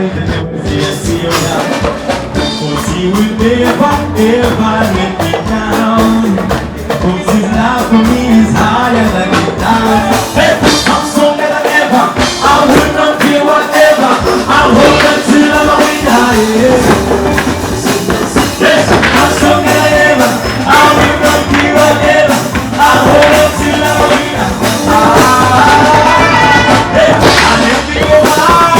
He will never, ever let me down. Cause his love for me is higher than the clouds. Hey, I'm stronger than ever. I will not fear whatever. I'll hold on till I'm a winner. Yes, I'm stronger than ever. I will not fear whatever. I'll hold on till I'm a winner. Hey, I let me go high.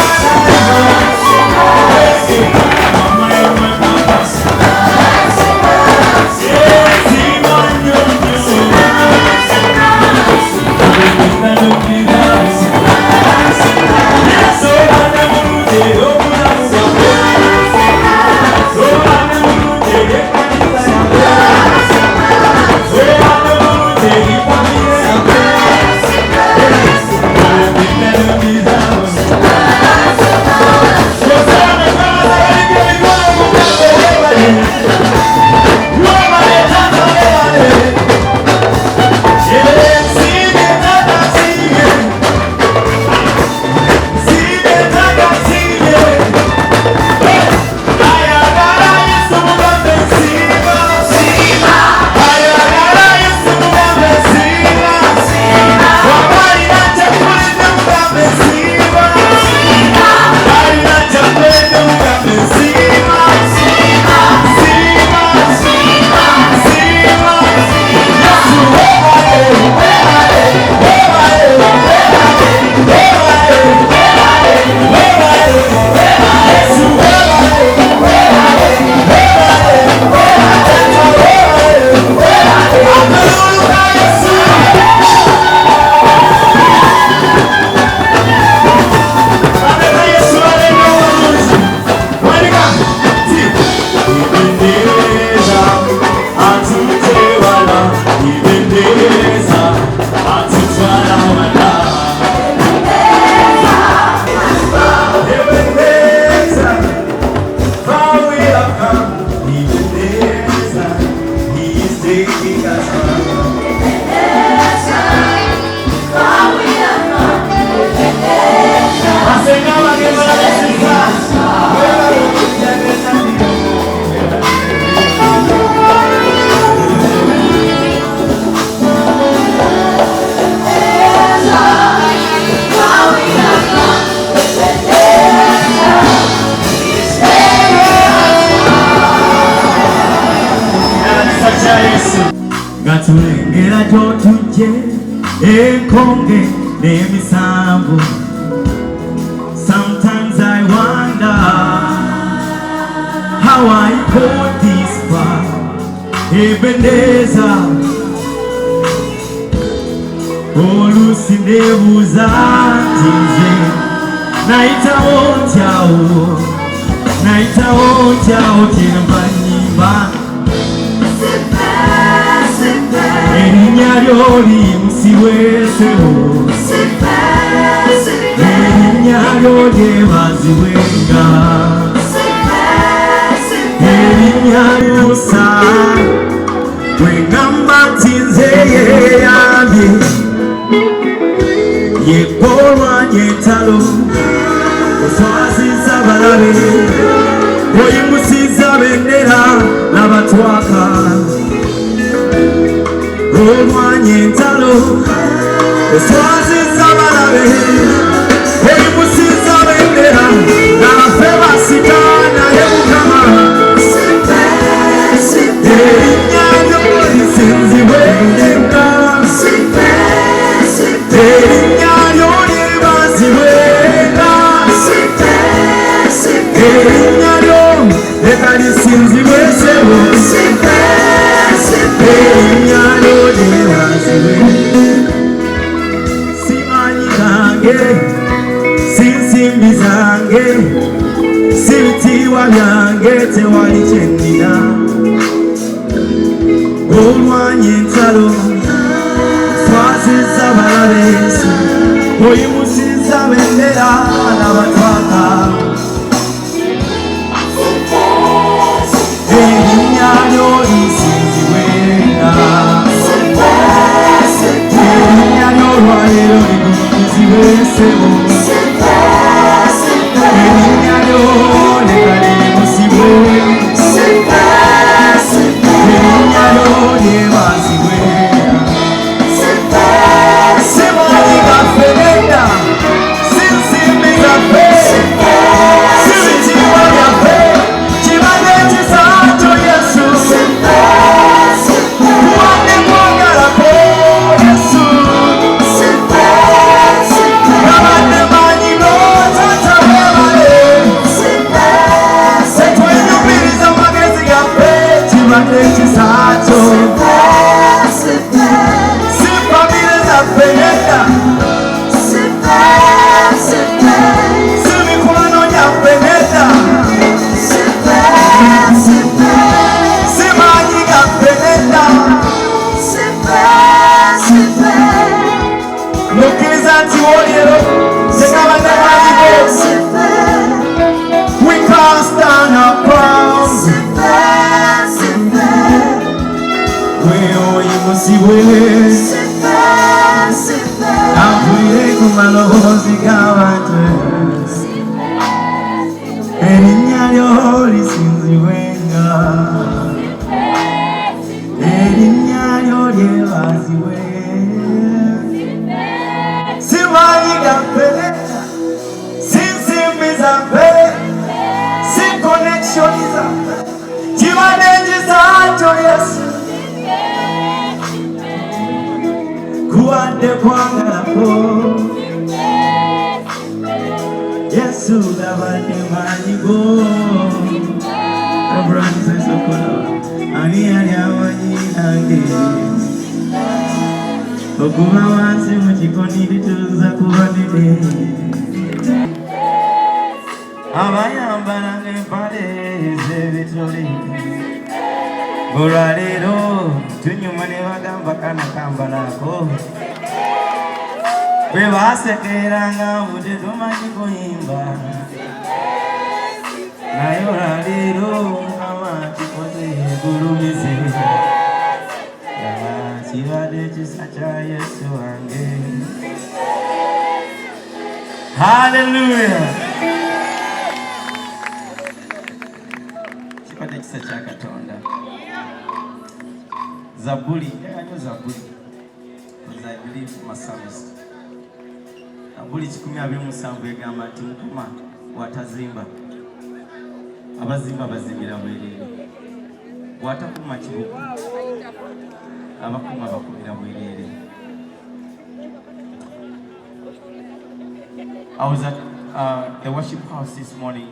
Gatulengera gy'otujje enkonge n'emisango. Sometimes I wonder how I got this far. Ebeneza oluusi neebuuza nti nze nayitawo ntyawo kyenva nnyimba erinnya ly'oli musiweesewo, erinnya lyo lyebazibwenga, erinnya ly'osa bwe ŋŋamba nti nze yeeyambye yeggolwanya entalo oswazizza balabe oyimusizza bendera n'abatwaka olwanya entalo oswazizza balabe oyimusizza bendera n'afe basika naye mukama erinnya lyo lisinzibwenga erinnya lyo lyebazibwenga erinnya lyo leka lisinzibwesewo erinnya lyo lyebazibwenga simanyi gange si nsimbi zange si bitiibwa byange tewali kyennina olwanya entalo swazizza balabeesi oyimusizza bendera n'abatwaka erinnya lyo lisinzibwenga erinnya ly'olwaleero ligulumizibwesewo erinnya lyo Avuye ku malobozi g'abantu erinnya lyo lisinzibwenga erinnya lyo lyebazibwe si maanyi gaffe si nsimbi zaffe si konekishoni zaffe kibadde ekisakyo Yesu kuwadde kwangalako Yesu gabadde maanyi go Abraham Sokola ani yali amanyi nange okuva wansi mu kikoni lituuza kuba nene abayambalanga empale ez'ebitole olwaleero tunyuma ne bagamba kana kambalako bwe baasekeranga mudde tomanyi kuyimba naye olwaleero mukama kikoze gulumize kibadde ekisa kya Yesu wange haleluya kibadde ekisa kya Katonda Zaburi, nyo Zaburi, because I believe my psalmist. Zaburi 17 egamba nti Mukama watazimba abazimba bazimbira bwerere watakuma kibuga abakuma bakubira bwerere. I was at a worship house this morning.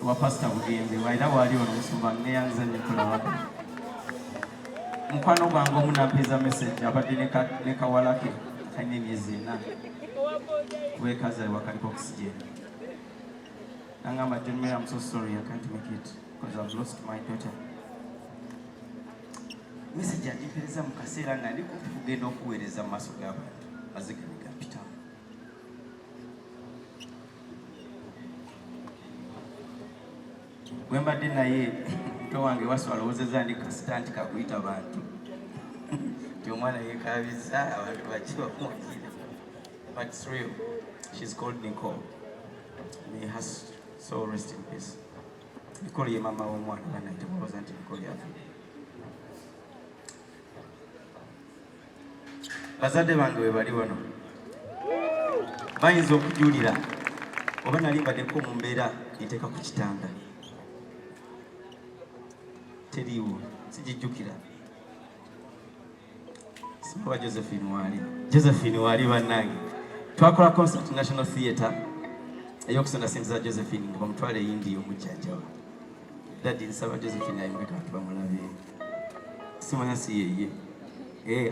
Wa pastor Bugembe waira wali ono musumba neyanza nikola mukwano gwange omu nampeeza message abadde ne kawala ke kalina emyezi 4 wekazalibwa kaliko oxygen nangamba Johnmarie, I'm so sorry I can't make it because I've lost my daughter. Message yagimpeereza mu kaseera nga ndi kugenda okuweereza mu maaso g'abantu mazigani gampita bwe mbadde naye muto wange waswa alowoozezza ndi kasita nti kakuyita bantu nti omwana yeekabiza abantu bakibamwogire but it's real. She's called Nicole. May her soul rest in peace. Nicole ye mama w'omwana banayite mulowooza nti Nicole yafa. Bazadde bange bwe bali wano bayinza okujulira oba nali mbaddeko mu mbeera nteeka ku kitanda teriiwo sijijjukira simaba Josephine wali bannange twakola concert National Theatre eyokusonda sente za Josephine nga bamutwala eyindi omujjanjawa daddi nsaba Josephine ayimbeka abantu bamulabe simanya si yeye